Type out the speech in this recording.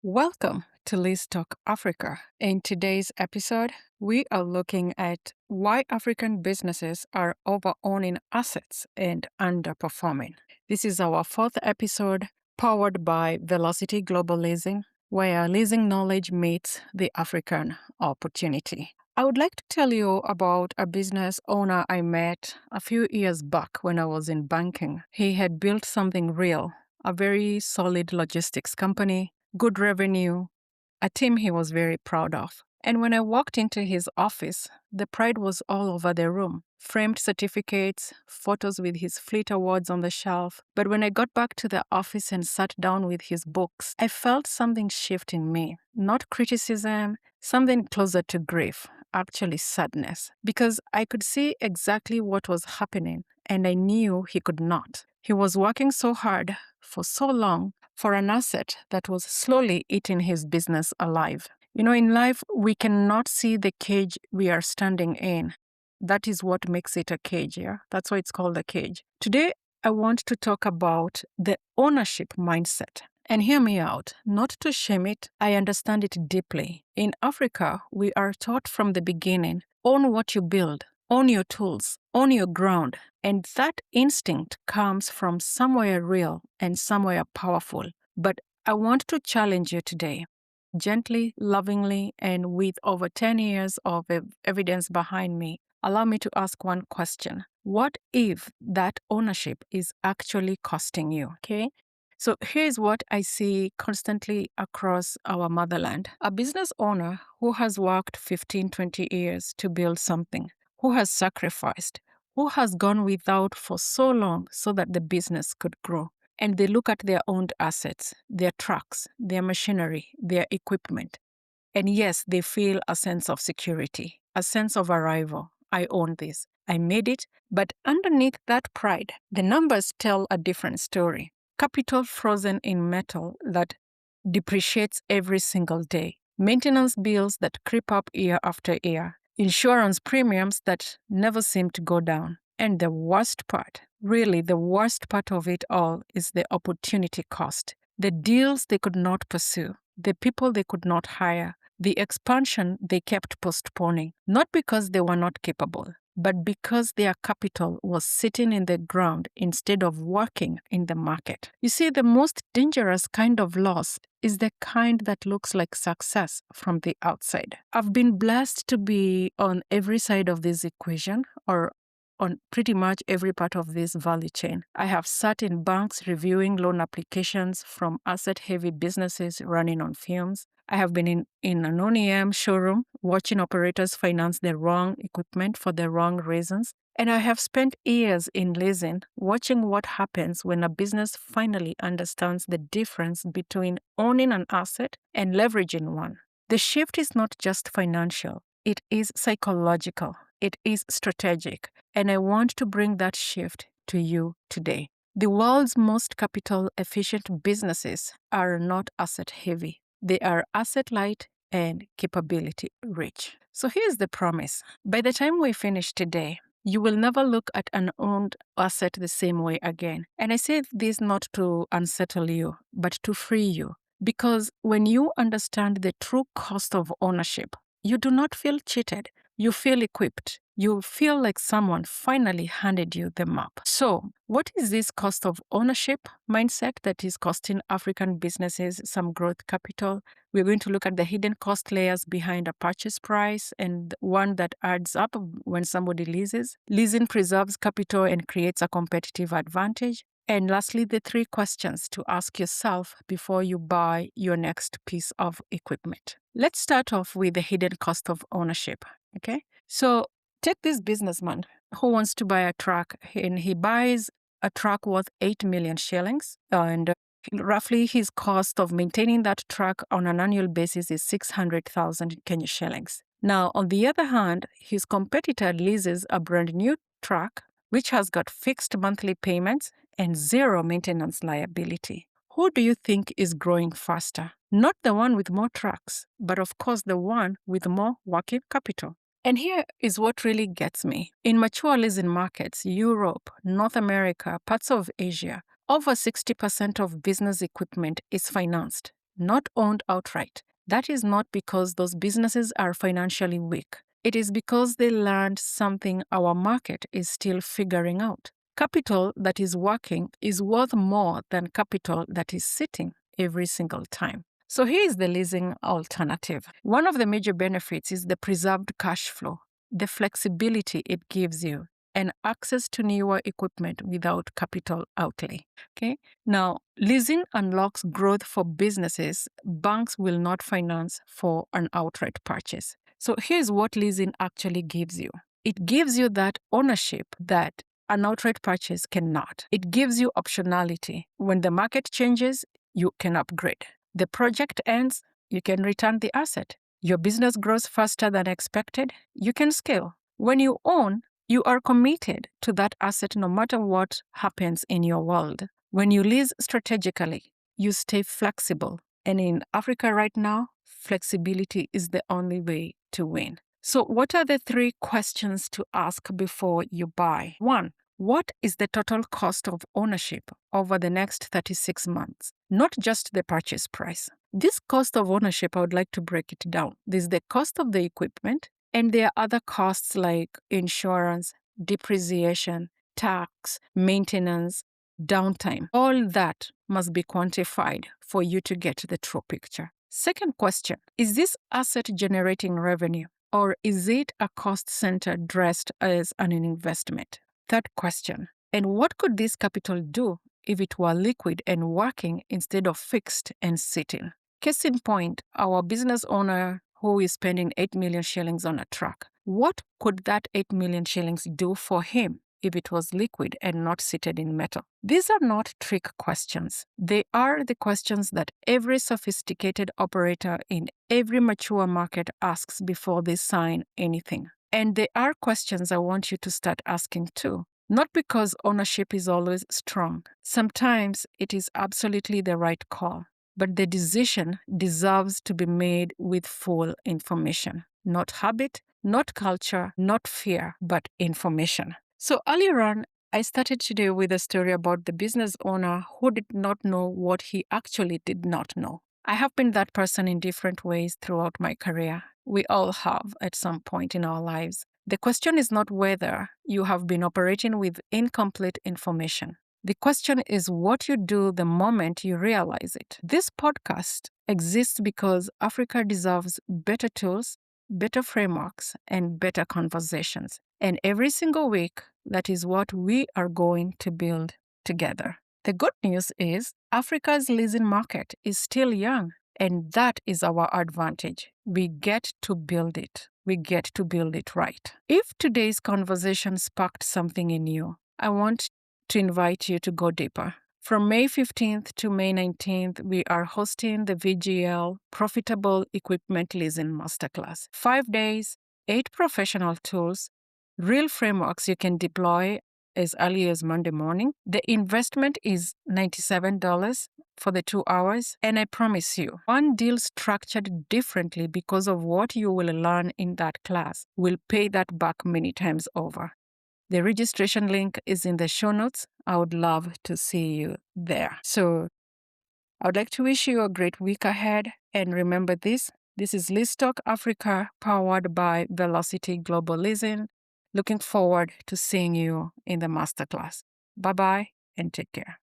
Welcome to Lease Talk Africa. In today's episode, we are looking at why African businesses are overowning assets and underperforming. This is our fourth episode, powered by Velocity Global Leasing, where leasing knowledge meets the African opportunity. I would like to tell you about a business owner I met a few years back when I was in banking. He had built something real, a very solid logistics company, good revenue, a team he was very proud of. And when I walked into his office, the pride was all over the room. Framed certificates, photos with his fleet awards on the shelf. But when I got back to the office and sat down with his books, I felt something shift in me. Not criticism, something closer to grief, actually sadness. Because I could see exactly what was happening, and I knew he could not. He was working so hard for so long for an asset that was slowly eating his business alive. You know, in life, we cannot see the cage we are standing in. That is what makes it a cage, yeah? That's why it's called a cage. Today, I want to talk about the ownership mindset. And hear me out, not to shame it, I understand it deeply. In Africa, we are taught from the beginning, own what you build, own your tools, own your ground. And that instinct comes from somewhere real and somewhere powerful. But I want to challenge you today, gently, lovingly, and with over 10 years of evidence behind me. Allow me to ask one question. What if that ownership is actually costing you? Okay. So here's what I see constantly across our motherland. A business owner who has worked 15, 20 years to build something, who has sacrificed, who has gone without for so long so that the business could grow. And they look at their owned assets, their trucks, their machinery, their equipment. And yes, they feel a sense of security, a sense of arrival. I own this. I made it. But underneath that pride, the numbers tell a different story. Capital frozen in metal that depreciates every single day. Maintenance bills that creep up year after year. Insurance premiums that never seem to go down. And the worst part, really the worst part of it all, is the opportunity cost. The deals they could not pursue, the people they could not hire, the expansion they kept postponing, not because they were not capable, but because their capital was sitting in the ground instead of working in the market. You see, the most dangerous kind of loss is the kind that looks like success from the outside. I've been blessed to be on every side of this equation, or on pretty much every part of this value chain. I have sat in banks reviewing loan applications from asset-heavy businesses running on fumes. I have been in an OEM showroom watching operators finance the wrong equipment for the wrong reasons. And I have spent years in leasing watching what happens when a business finally understands the difference between owning an asset and leveraging one. The shift is not just financial, it is psychological, it is strategic. And I want to bring that shift to you today. The world's most capital efficient businesses are not asset heavy. They are asset light and capability rich. So here's the promise. By the time we finish today, you will never look at an owned asset the same way again. And I say this not to unsettle you, but to free you. Because when you understand the true cost of ownership, you do not feel cheated. You feel equipped. You feel like someone finally handed you the map. So, what is this cost of ownership mindset that is costing African businesses some growth capital? We're going to look at the hidden cost layers behind a purchase price and one that adds up when somebody leases. Leasing preserves capital and creates a competitive advantage. And lastly, the 3 questions to ask yourself before you buy your next piece of equipment. Let's start off with the hidden cost of ownership, okay? So take this businessman who wants to buy a truck, and he buys a truck worth 8 million shillings, and roughly his cost of maintaining that truck on an annual basis is 600,000 Kenya shillings. Now, on the other hand, his competitor leases a brand new truck which has got fixed monthly payments and zero maintenance liability. Who do you think is growing faster? Not the one with more trucks, but of course the one with more working capital. And here is what really gets me. In mature leasing markets, Europe, North America, parts of Asia, over 60% of business equipment is financed. not owned outright. That is not because those businesses are financially weak. It is because they learned something our market is still figuring out. Capital that is working is worth more than capital that is sitting every single time. So here is the leasing alternative. One of the major benefits is the preserved cash flow, the flexibility it gives you, and access to newer equipment without capital outlay. Okay? Now, leasing unlocks growth for businesses banks will not finance for an outright purchase. So here's what leasing actually gives you. It gives you that ownership that an outright purchase cannot. It gives you optionality. When the market changes, you can upgrade. The project ends, you can return the asset. Your business grows faster than expected, you can scale. When you own, you are committed to that asset no matter what happens in your world. When you lease strategically, you stay flexible. And in Africa right now, flexibility is the only way to win. So what are the 3 questions to ask before you buy? 1. What is the total cost of ownership over the next 36 months? Not just the purchase price. This cost of ownership, I would like to break it down. There's the cost of the equipment, and there are other costs like insurance, depreciation, tax, maintenance, downtime. All that must be quantified for you to get the true picture. Second question, is this asset generating revenue, or is it a cost center dressed as an investment? Third question, and what could this capital do if it were liquid and working instead of fixed and sitting? Case in point, our business owner who is spending 8 million shillings on a truck. What could that 8 million shillings do for him if it was liquid and not seated in metal? These are not trick questions. They are the questions that every sophisticated operator in every mature market asks before they sign anything. And they are questions I want you to start asking too. Not because ownership is always strong. Sometimes it is absolutely the right call. But the decision deserves to be made with full information. Not habit, not culture, not fear, but information. So earlier on, I started today with a story about the business owner who did not know what he actually did not know. I have been that person in different ways throughout my career. We all have at some point in our lives. The question is not whether you have been operating with incomplete information. The question is what you do the moment you realize it. This podcast exists because Africa deserves better tools, better frameworks, and better conversations. And every single week, that is what we are going to build together. The good news is Africa's leasing market is still young, and that is our advantage. We get to build it. We get to build it right. If today's conversation sparked something in you, I want to invite you to go deeper. From May 15th to May 19th, we are hosting the VGL Profitable Equipment Leasing Masterclass. 5 days, 8 professional tools, real frameworks you can deploy as early as Monday morning. The investment is $97 for the 2 hours, and I promise you, one deal structured differently because of what you will learn in that class will pay that back many times over. The registration link is in the show notes. I would love to see you there. So I would like to wish you a great week ahead. And remember this is Lease Talk Africa powered by Velocity Global Leasing. Looking forward to seeing you in the masterclass. Bye-bye and take care.